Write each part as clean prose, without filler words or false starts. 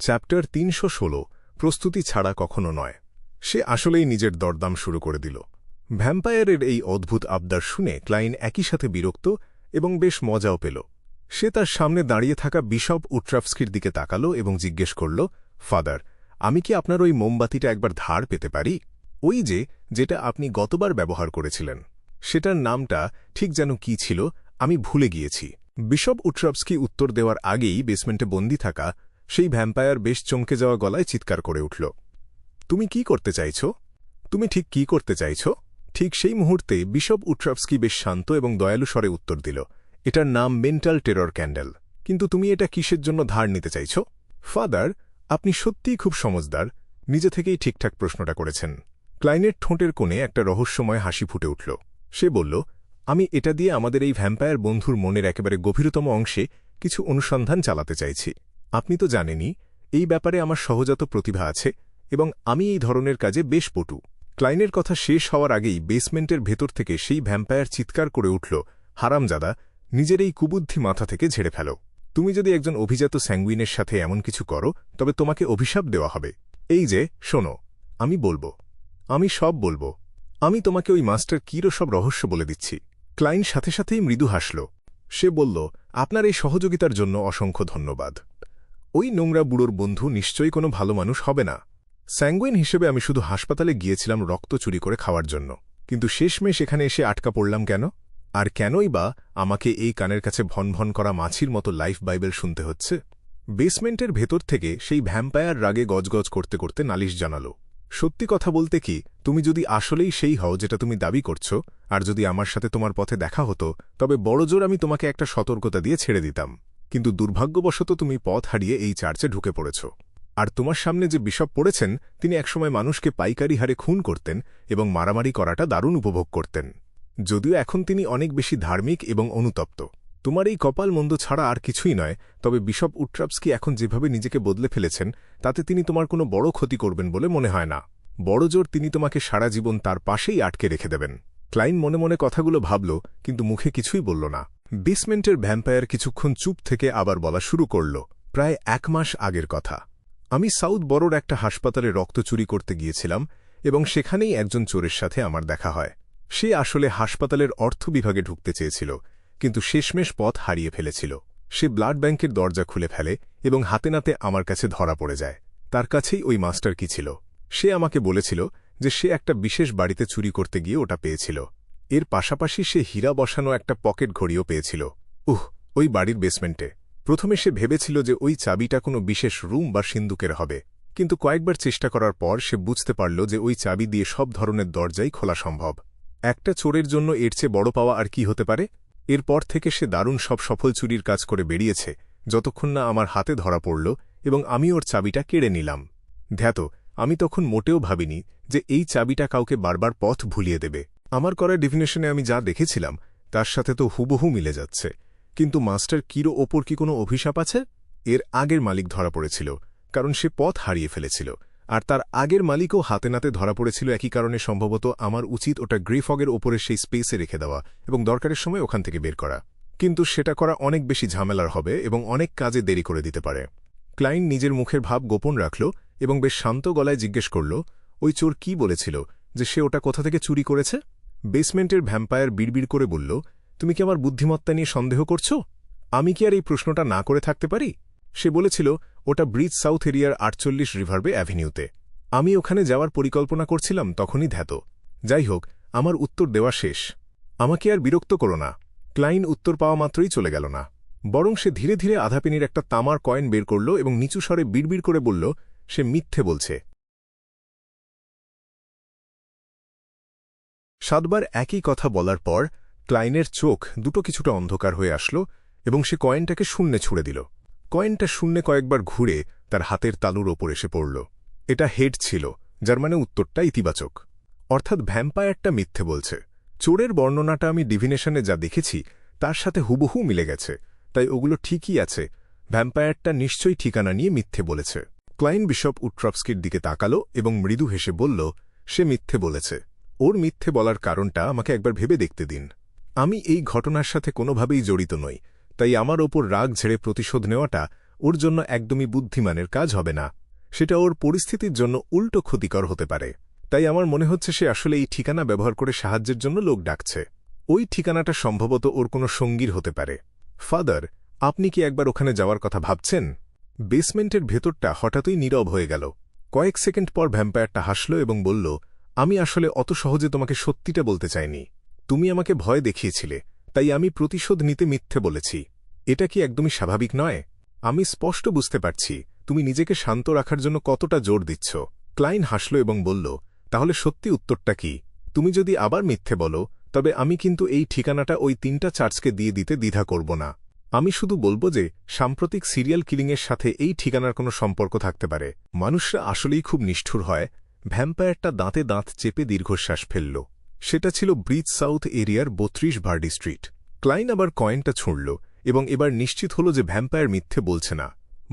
Chapter ৩১৬ প্রস্তুতি ছাড়া কখনো নয়। সে আসলেই নিজের দরদাম শুরু করে দিল। ভ্যাম্পায়ারের এই অদ্ভুত আবদার শুনে ক্লাইন একই সাথে বিরক্ত এবং বেশ মজাও পেল। সে তার সামনে দাঁড়িয়ে থাকা বিশপ উট্রাভস্কির দিকে তাকাল এবং জিজ্ঞেস করল, ফাদার, আমি কি আপনার ওই মোমবাতিটা একবার ধার পেতে পারি? ওই যেটা আপনি গতবার ব্যবহার করেছিলেন। সেটার নামটা ঠিক যেন কি ছিল, আমি ভুলে গিয়েছি। বিশপ উট্রাভস্কি উত্তর দেওয়ার আগেই বেসমেন্টে বন্দী থাকা সেই ভ্যাম্পায়ার বেশ চমকে যাওয়া গলায় চিৎকার করে উঠল, তুমি কি করতে চাইছ? তুমি ঠিক কি করতে চাইছ? ঠিক সেই মুহূর্তে বিশপ উট্রাভস্কি বেশ শান্ত এবং দয়ালু স্বরে উত্তর দিল, এটার নাম মেন্টাল টেরর ক্যান্ডেল। কিন্তু তুমি এটা কিসের জন্য ধার নিতে চাইছ? ফাদার, আপনি সত্যিই খুব সমজদার, নিজে থেকেই ঠিকঠাক প্রশ্নটা করেছেন। ক্লাইনের ঠোঁটের কোণে একটা রহস্যময় হাসি ফুটে উঠল। সে বলল, আমি এটা দিয়ে আমাদের এই ভ্যাম্পায়ার বন্ধুর মনের একেবারে গভীরতম অংশে কিছু অনুসন্ধান চালাতে চাইছি। আপনি তো জানেনই, এই ব্যাপারে আমার সহজাত প্রতিভা আছে এবং আমি এই ধরনের কাজে বেশ পটু। ক্লাইনের কথা শেষ হওয়ার আগেই বেসমেন্টের ভেতর থেকে সেই ভ্যাম্পায়ার চিৎকার করে উঠল, হারামজাদা, নিজের এই কুবুদ্ধি মাথা থেকে ঝেড়ে ফেলো। তুমি যদি একজন অভিজাত স্যাঙ্গুইনের সাথে এমন কিছু করো তবে তোমাকে অভিশাপ দেওয়া হবে। এই শোনো, আমি বলবো, আমি সব বলবো। আমি তোমাকে ওই মাস্টার কিরও সব রহস্য বলে দিচ্ছি। ক্লাইন সাথে সাথেই মৃদু হাসল। সে বলল, আপনার এই সহযোগিতার জন্য অসংখ্য ধন্যবাদ। ওই নোংরা বুড়োর বন্ধু নিশ্চয়ই কোনো ভালো মানুষ হবে না। স্যাঙ্গুইন হিসেবে আমি শুধু হাসপাতালে গিয়েছিলাম রক্ত চুরি করে খাওয়ার জন্য, কিন্তু শেষমেশ এখানে এসে আটকা পড়লাম কেন? আর কেনই বা আমাকে এই কানের কাছে ভনভন করা মাছির মতো লাইফ বাইবেল শুনতে হচ্ছে? বেসমেন্টের ভেতর থেকে সেই ভ্যাম্পায়ার রাগে গজগজ করতে করতে নালিশ জানাল, সত্যি কথা বলতে কি, তুমি যদি আসলেই সেই হও যেটা তুমি দাবি করছ, আর যদি আমার সাথে তোমার পথে দেখা হতো, তবে বড়জোর আমি তোমাকে একটা সতর্কতা দিয়ে ছেড়ে দিতাম। কিন্তু দুর্ভাগ্যবশত তুমি পথ হারিয়ে এই চার্চে ঢুকে পড়েছ। আর তোমার সামনে যে বিশপ পড়েছেন, তিনি একসময় মানুষকে পাইকারি হারে খুন করতেন এবং মারামারি করাটা দারুণ উপভোগ করতেন। যদিও এখন তিনি অনেক বেশি ধার্মিক এবং অনুতপ্ত। তোমার এই কপাল মন্দ ছাড়া আর কিছুই নয়, তবে বিশপ উট্রাভস্কি এখন যেভাবে নিজেকে বদলে ফেলেছেন তাতে তিনি তোমার কোনো বড় ক্ষতি করবেন বলে মনে হয় না। বড়জোর তিনি তোমাকে সারা জীবন তার পাশেই আটকে রেখে দেবেন। ক্লাইন মনে মনে কথাগুলো ভাবল, কিন্তু মুখে কিছুই বলল না। বেসমেন্টের ভ্যাম্পায়ার কিছুক্ষণ চুপ থেকে আবার বলা শুরু করল, প্রায় 1 মাস আগের কথা। আমি সাউথ বরোর একটা হাসপাতালে রক্ত চুরি করতে গিয়েছিলাম এবং সেখানেই একজন চোরের সাথে আমার দেখা হয়। সে আসলে হাসপাতালের অর্থ বিভাগে ঢুকতে চেয়েছিল, কিন্তু শেষমেশ পথ হারিয়ে ফেলেছিল। সে ব্লাড ব্যাংকের দরজা খুলে ফেলে এবং হাতে নাতে আমার কাছে ধরা পড়ে যায়। তার কাছেই ওই মাস্টার কি ছিল। সে আমাকে বলেছিল যে সে একটা বিশেষ বাড়িতে চুরি করতে গিয়ে ওটা পেয়েছিল। এর পাশাপাশি সে হীরা বসানো একটা পকেট ঘড়িও পেয়েছিল। ওই বাড়ির বেসমেন্টে। প্রথমে সে ভেবেছিল যে ওই চাবিটা কোনো বিশেষ রুম বা সিন্দুকের হবে, কিন্তু কয়েকবার চেষ্টা করার পর সে বুঝতে পারল যে ওই চাবি দিয়ে সব ধরনের দরজাই খোলা সম্ভব। একটা চোরের জন্য এর চেয়ে বড় পাওয়া আর কি হতে পারে? এরপর থেকে সে দারুণ সব সফল চুরির কাজ করে বেরিয়েছে, যতক্ষণ না আমার হাতে ধরা পড়ল এবং আমি ওর চাবিটা কেড়ে নিলাম। ধ্যাত, আমি তখন মোটেও ভাবিনি যে এই চাবিটা কাউকে বারবার পথ ভুলিয়ে দেবে। আমার করা ডেফিনেশনে আমি যা দেখেছিলাম তার সাথে তো হুবহু মিলে যাচ্ছে। কিন্তু মাস্টার কিরো ওপর কি কোনো অভিশাপ আছে? এর আগের মালিক ধরা পড়েছিল, কারণ সে পথ হারিয়ে ফেলেছিল, আর তার আগের মালিকও হাতে নাতে ধরা পড়েছিল একই কারণে। সম্ভবত আমার উচিত ওটা গ্রেফগের ওপরে সেই স্পেসে রেখে দেওয়া এবং দরকারের সময় ওখান থেকে বের করা, কিন্তু সেটা করা অনেক বেশি ঝামেলার হবে এবং অনেক কাজে দেরি করে দিতে পারে। ক্লাইন নিজের মুখের ভাব গোপন রাখল এবং বেশ শান্ত গলায় জিজ্ঞেস করল, ওই চোর কি বলেছিল যে সে ওটা কোথা থেকে চুরি করেছে? বেসমেন্টের ভ্যাম্পায়ার বিড়বিড় করে বলল, তুমি কি আমার বুদ্ধিমত্তা নিয়ে সন্দেহ করছ? আমি কি আর এই প্রশ্নটা না করে থাকতে পারি? সে বলেছিল, ওটা ব্রিজ সাউথ এরিয়ার 48 রিভারবে অ্যাভিনিউতে। আমি ওখানে যাওয়ার পরিকল্পনা করছিলাম তখনই ধ্যাত। যাই হোক, আমার উত্তর দেওয়া শেষ। আমাকে আর বিরক্ত করো না। ক্লাইন উত্তর পাওয়া মাত্রই চলে গেল না, বরং সে ধীরে ধীরে আধা পেনির একটা তামার কয়েন বের করল এবং নিচু স্বরে বিড়বিড় করে বলল, সে মিথ্যে বলছে। 7 বার একই কথা বলার পর ক্লাইনের চোখ দুটো কিছুটা অন্ধকার হয়ে আসলো এবং সে কয়েনটাকে শূন্যে ছুঁড়ে দিল। কয়েনটা শূন্যে কয়েকবার ঘুরে তার হাতের তালুর ওপর এসে পড়ল। এটা হেড ছিল, যার মানে উত্তরটা ইতিবাচক। অর্থাৎ ভ্যাম্পায়ারটা মিথ্যে বলছে। চোরের বর্ণনাটা আমি ডিভিনেশনে যা দেখেছি তার সাথে হুবহু মিলে গেছে, তাই ওগুলো ঠিকই আছে। ভ্যাম্পায়ারটা নিশ্চয়ই ঠিকানা নিয়ে মিথ্যে বলেছে। ক্লাইন বিশপ উট্রাভস্কির দিকে তাকালো এবং মৃদু হেসে বলল, সে মিথ্যে বলেছে। ওর মিথ্যে বলার কারণটা আমাকে একবার ভেবে দেখতে দিন। আমি এই ঘটনার সাথে কোনোভাবেই জড়িত নই, তাই আমার ওপর রাগ ঝেড়ে প্রতিশোধ নেওয়াটা ওর জন্য একদমই বুদ্ধিমানের কাজ হবে না। সেটা ওর পরিস্থিতির জন্য উল্টো ক্ষতিকর হতে পারে। তাই আমার মনে হচ্ছে সে আসলে এই ঠিকানা ব্যবহার করে সাহায্যের জন্য লোক ডাকছে। ওই ঠিকানাটা সম্ভবত ওর কোনো সঙ্গীর হতে পারে। ফাদার, আপনি কি একবার ওখানে যাওয়ার কথা ভাবছেন? বেসমেন্টের ভেতরটা হঠাৎই নীরব হয়ে গেল। কয়েক সেকেন্ড পর ভ্যাম্পায়ারটা হাসল এবং বলল, আমি আসলে অত সহজে তোমাকে সত্যিটা বলতে চাইনি। তুমি আমাকে ভয় দেখিয়েছিলে, তাই আমি প্রতিশোধ নিতে মিথ্যে বলেছি। এটা কি একদমই স্বাভাবিক নয়? আমি স্পষ্ট বুঝতে পারছি তুমি নিজেকে শান্ত রাখার জন্য কতটা জোর দিচ্ছ। ক্লাইন হাসল এবং বলল, তাহলে সত্যি উত্তরটা কি? তুমি যদি আবার মিথ্যে বলো, তবে আমি কিন্তু এই ঠিকানাটা ওই 3টা চার্চকে দিয়ে দিতে দ্বিধা করব না। আমি শুধু বলবো যে সাম্প্রতিক সিরিয়াল কিলিংয়ের সাথে এই ঠিকানার কোনো সম্পর্ক থাকতে পারে। মানুষরা আসলেই খুব নিষ্ঠুর হয়। ভ্যাম্পায়ারটা দাঁতে দাঁত চেপে দীর্ঘশ্বাস ফেলল। সেটা ছিল ব্রিজ সাউথ এরিয়ার 32 ভার্ডি স্ট্রিট। ক্লাইন আবার কয়েনটা ছুঁড়ল এবং এবার নিশ্চিত হল যে ভ্যাম্পায়ার মিথ্যে বলছে না।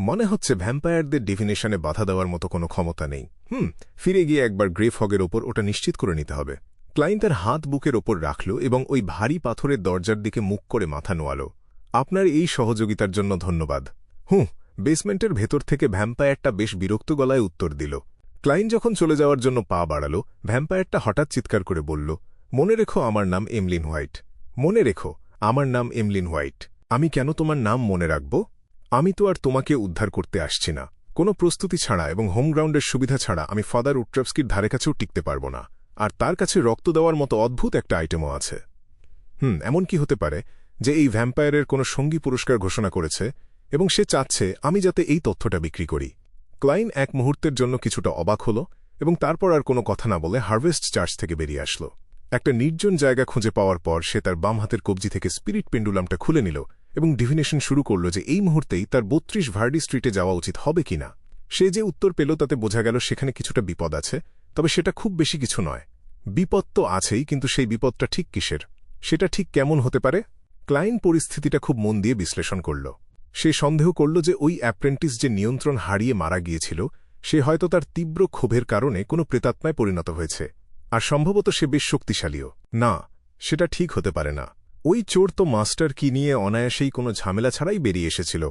মনে হচ্ছে ভ্যাম্পায়ারদের ডেফিনেশনে বাধা দেওয়ার মতো কোনো ক্ষমতা নেই। ফিরে গিয়ে একবার গ্রেভ হগের ওপর ওটা নিশ্চিত করে নিতে হবে। ক্লাইন তার হাত বুকের ওপর রাখল এবং ওই ভারী পাথরের দরজার দিকে মুখ করে মাথা নোয়াল। আপনার এই সহযোগিতার জন্য ধন্যবাদ। বেসমেন্টের ভেতর থেকে ভ্যাম্পায়ারটা বেশ বিরক্ত গলায় উত্তর দিল। ক্লাইন যখন চলে যাওয়ার জন্য পা বাড়াল, ভ্যাম্পায়ারটা হঠাৎ চিৎকার করে বলল, মনে রেখো আমার নাম এমলিন হোয়াইট। মনে রেখো আমার নাম এমলিন হোয়াইট। আমি কেন তোমার নাম মনে রাখব? আমি তো আর তোমাকে উদ্ধার করতে আসছি না। কোনো প্রস্তুতি ছাড়া এবং হোমগ্রাউন্ডের সুবিধা ছাড়া আমি ফাদার উট্রাভস্কির ধারে কাছেও টিকতে পারব না। আর তার কাছে রক্ত দেওয়ার মতো অদ্ভুত একটা আইটেমও আছে। এমন কি হতে পারে যে এই ভ্যাম্পায়ারের কোনো সঙ্গী পুরস্কার ঘোষণা করেছে এবং সে চাচ্ছে আমি যাতে এই তথ্যটা বিক্রি করি। ক্লাইন এক মুহূর্তের জন্য কিছুটা অবাক হল এবং তারপর আর কোনো কথা না বলে হারভেস্ট চার্চ থেকে বেরিয়ে আসল। একটা নির্জন জায়গা খুঁজে পাওয়ার পর সে তার বাম হাতের কবজি থেকে স্পিরিট পেন্ডুলামটা খুলে নিল এবং ডিভিনেশন শুরু করল যে এই মুহূর্তেই তার 32 ভার্ডি স্ট্রিটে যাওয়া উচিত হবে কিনা। সে যে উত্তর পেল তাতে বোঝা গেল সেখানে কিছুটা বিপদ আছে, তবে সেটা খুব বেশি কিছু নয়। বিপদ তো আছেই, কিন্তু সেই বিপদটা ঠিক কিসের? সেটা ঠিক কেমন হতে পারে? ক্লাইন পরিস্থিতিটা খুব মন দিয়ে বিশ্লেষণ করল। সে সন্দেহ করল যে ওই অ্যাপ্রেন্টিস যে নিয়ন্ত্রণ হারিয়ে মারা গিয়েছিল, সে হয়তো তার তীব্র ক্ষোভের কারণে কোনো প্রেতাত্মায় পরিণত হয়েছে। আর সম্ভবত সে বেশ শক্তিশালীও। না, সেটা ঠিক হতে পারে না। ওই চোর তো মাস্টার কি নিয়ে অনায়াসেই কোনো ঝামেলা ছাড়াই বেরিয়ে এসেছিল।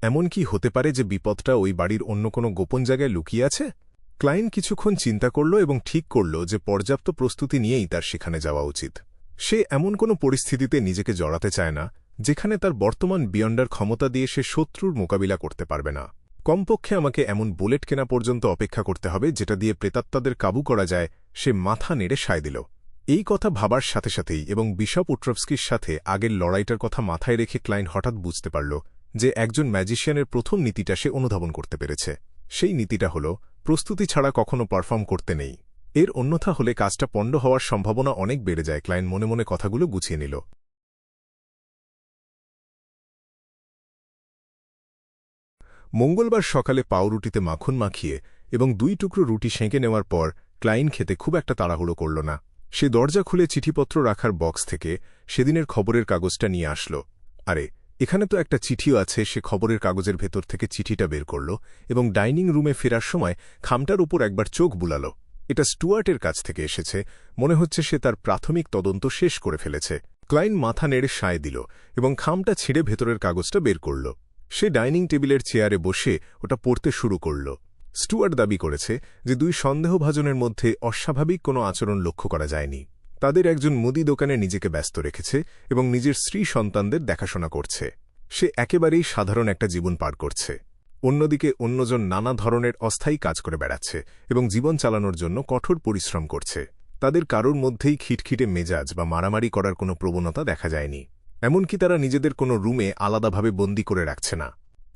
এমন কি হতে পারে যে বিপদটা ওই বাড়ির অন্য কোনো গোপন জায়গায় লুকিয়ে আছে? ক্লাইন কিছুক্ষণ চিন্তা করল এবং ঠিক করল যে পর্যাপ্ত প্রস্তুতি নিয়েই তার সেখানে যাওয়া উচিত। সে এমন কোনো পরিস্থিতিতে নিজেকে জড়াতে চায় না যেখানে তার বর্তমান বিয়ন্ডার ক্ষমতা দিয়ে সে শত্রুর মোকাবিলা করতে পারবে না। কমপক্ষে আমাকে এমন বুলেট কেনা পর্যন্ত অপেক্ষা করতে হবে যেটা দিয়ে প্রেতাত্মাদের কাবু করা যায়। সে মাথা নেড়ে সায় দিল। এই কথা ভাবার সাথে সাথেই এবং বিশপ উট্রাভস্কির সাথে আগের লড়াইটার কথা মাথায় রেখে ক্লাইন হঠাৎ বুঝতে পারল যে একজন ম্যাজিশিয়ানের প্রথম নীতিটা সে অনুধাবন করতে পেরেছে। সেই নীতিটা হল প্রস্তুতি ছাড়া কখনো পারফর্ম করতে নেই। এর অন্যথা হলে কাজটা পণ্ড হওয়ার সম্ভাবনা অনেক বেড়ে যায়। ক্লাইন মনে মনে কথাগুলো গুছিয়ে নিল। মঙ্গলবার সকালে পাউরুটিতে মাখন মাখিয়ে এবং 2 টুকরো রুটি সেঁকে নেওয়ার পর ক্লাইন খেতে খুব একটা তাড়াহুড়ো করল না। সে দরজা খুলে চিঠিপত্র রাখার বক্স থেকে সেদিনের খবরের কাগজটা নিয়ে আসল। আরে, এখানে তো একটা চিঠিও আছে। সে খবরের কাগজের ভেতর থেকে চিঠিটা বের করল এবং ডাইনিং রুমে ফেরার সময় খামটার উপর একবার চোখ বুলাল। এটা স্টুয়ার্টের কাছ থেকে এসেছে। মনে হচ্ছে সে তার প্রাথমিক তদন্ত শেষ করে ফেলেছে। ক্লাইন মাথা নেড়ে সায় দিল এবং খামটা ছিঁড়ে ভেতরের কাগজটা বের করল। সে ডাইনিং টেবিলের চেয়ারে বসে ওটা পড়তে শুরু করল। স্টুয়ার্ট দাবি করেছে যে 2 সন্দেহভাজনের মধ্যে অস্বাভাবিক কোনো আচরণ লক্ষ্য করা যায়নি। তাদের একজন মুদি দোকানে নিজেকে ব্যস্ত রেখেছে এবং নিজের স্ত্রী সন্তানদের দেখাশোনা করছে। সে একেবারেই সাধারণ একটা জীবন পার করছে। অন্যদিকে অন্যজন নানা ধরনের অস্থায়ী কাজ করে বেড়াচ্ছে এবং জীবন চালানোর জন্য কঠোর পরিশ্রম করছে। তাদের কারোর মধ্যেই খিটখিটে মেজাজ বা মারামারি করার কোনো প্রবণতা দেখা যায়নি। এমনকি তারা নিজেদের কোনো রুমে আলাদাভাবে বন্দী করে রাখছে না।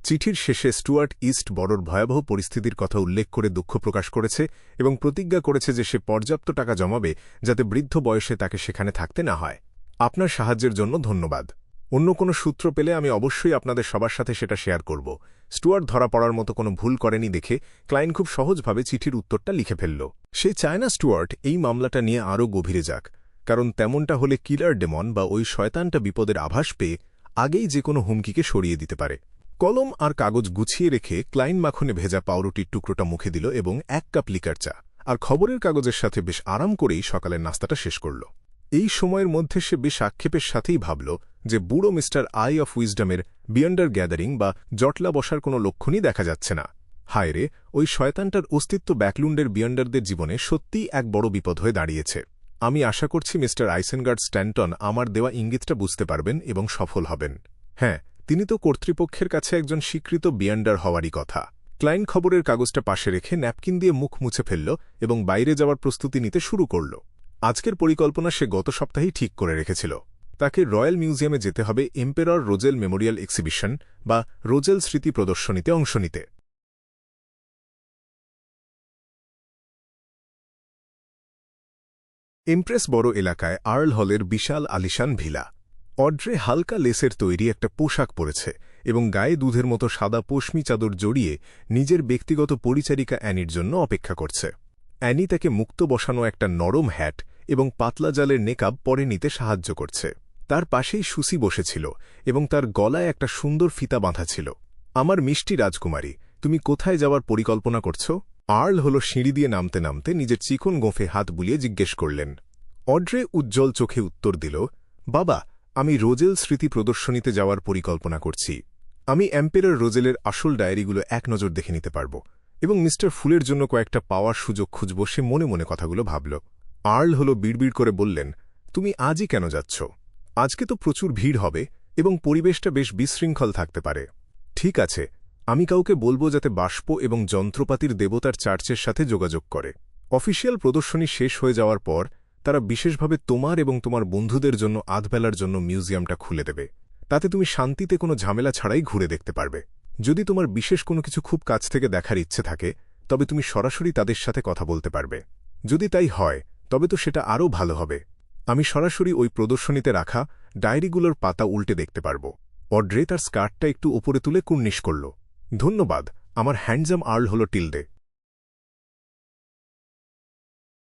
চিঠির শেষে স্টুয়ার্ট ইস্ট বড়োর ভয়াবহ পরিস্থিতির কথা উল্লেখ করে দুঃখ প্রকাশ করেছে এবং প্রতিজ্ঞা করেছে যে সে পর্যাপ্ত টাকা জমাবে যাতে বৃদ্ধ বয়সে তাকে সেখানে থাকতে না হয়। আপনার সাহায্যের জন্য ধন্যবাদ। অন্য কোনো সূত্র পেলে আমি অবশ্যই আপনাদের সবার সাথে সেটা শেয়ার করব। স্টুয়ার্ট ধরা পড়ার মতো কোনো ভুল করেনি দেখে ক্লাইন খুব সহজভাবে চিঠির উত্তরটা লিখে ফেলল। সে চায় না স্টুয়ার্ট এই মামলাটা নিয়ে আরও গভীরে যাক, কারণ তেমনটা হলে কিলার ডেমন বা ওই শয়তানটা বিপদের আভাস পেয়ে আগেই যে কোনো হুমকিকে সরিয়ে দিতে পারে। কলম আর কাগজ গুছিয়ে রেখে ক্লাইন মাখনে ভেজা পাউরুটির টুকরোটা মুখে দিল এবং 1 কাপ লিকার চা আর খবরের কাগজের সাথে বেশ আরাম করেই সকালের নাস্তাটা শেষ করল। এই সময়ের মধ্যে সে বেশ আক্ষেপের সাথেই ভাবল যে বুড়ো মিস্টার আই অফ উইজডমের বিয়ন্ডার গ্যাদারিং বা জটলা বসার কোনো লক্ষণই দেখা যাচ্ছে না। হায় রে, ওই শয়তানটার অস্তিত্ব ব্যাকলুন্ডের বিয়ন্ডারদের জীবনে সত্যিই এক বড় বিপদ হয়ে দাঁড়িয়েছে। আমি আশা করছি মিস্টার আইসেনগার্ড স্ট্যান্টন আমার দেওয়া ইঙ্গিতটা বুঝতে পারবেন এবং সফল হবেন। হ্যাঁ, তিনি তো কর্তৃপক্ষের কাছে একজন স্বীকৃত বিয়ন্ডার হওয়ারই কথা। ক্লাইন খবরের কাগজটা পাশে রেখে ন্যাপকিন দিয়ে মুখ মুছে ফেলল এবং বাইরে যাওয়ার প্রস্তুতি নিতে শুরু করল। আজকের পরিকল্পনা সে গত সপ্তাহেই ঠিক করে রেখেছিল। তাকে রয়্যাল মিউজিয়ামে যেতে হবে এম্পেরর রোজেল মেমোরিয়াল এক্সিবিশন বা রোজেল স্মৃতি প্রদর্শনীতে অংশ নিতে। এমপ্রেস বড় এলাকায় আর্ল হলের বিশাল আলিশান ভিলা। অড্রে হালকা লেসের তৈরি একটা পোশাক পরেছে এবং গায়ে দুধের মতো সাদা পশমি চাদর জড়িয়ে নিজের ব্যক্তিগত পরিচারিকা অ্যানির জন্য অপেক্ষা করছে। অ্যানি তাকে মুক্ত বসানো একটা নরম হ্যাট এবং পাতলা জালের নেকাব পরে নিতে সাহায্য করছে। তার পাশেই সুসি বসেছিল এবং তার গলায় একটা সুন্দর ফিতা বাঁধা ছিল। আমার মিষ্টি রাজকুমারী, তুমি কোথায় যাওয়ার পরিকল্পনা করছ? আর্ল হল সিঁড়ি দিয়ে নামতে নামতে নিজের চিকন গোঁফে হাত বুলিয়ে জিজ্ঞেস করলেন। অড্রে উজ্জ্বল চোখে উত্তর দিল, বাবা, আমি রোজেল স্মৃতি প্রদর্শনীতে যাওয়ার পরিকল্পনা করছি। আমি এম্পেরর রোজেলের আসল ডায়েরিগুলো এক নজর দেখে নিতে পারব এবং মিস্টার ফুলের জন্য কয়েকটা পাওয়ার সুযোগ খুঁজব। সে মনে মনে কথাগুলো ভাবল। আর্ল হল বিড়বিড় করে বললেন, তুমি আজই কেন যাচ্ছ? আজকে তো প্রচুর ভিড় হবে এবং পরিবেশটা বেশ বিশৃঙ্খল থাকতে পারে। ঠিক আছে, আমি কাউকে বলবো যাতে বাষ্প এবং যন্ত্রপাতির দেবতার চার্চের সাথে যোগাযোগ করে। অফিসিয়াল প্রদর্শনী শেষ হয়ে যাওয়ার পর তারা বিশেষভাবে তোমার এবং তোমার বন্ধুদের জন্য আধবেলার জন্য মিউজিয়ামটা খুলে দেবে। তাতে তুমি শান্তিতে কোনো ঝামেলা ছাড়াই ঘুরে দেখতে পারবে। যদি তোমার বিশেষ কোনো কিছু খুব কাছ থেকে দেখার ইচ্ছে থাকে তবে তুমি সরাসরি তাদের সাথে কথা বলতে পারবে। যদি তাই হয় তবে তো সেটা আরও ভালো হবে। আমি সরাসরি ওই প্রদর্শনীতে রাখা ডায়েরিগুলোর পাতা উল্টে দেখতে পারব। অড্রে তার স্কার্টটা একটু ওপরে তুলে কুর্নিশ করল। ধন্যবাদ, আমার হ্যান্ডজাম আর্ল হল টিলডে।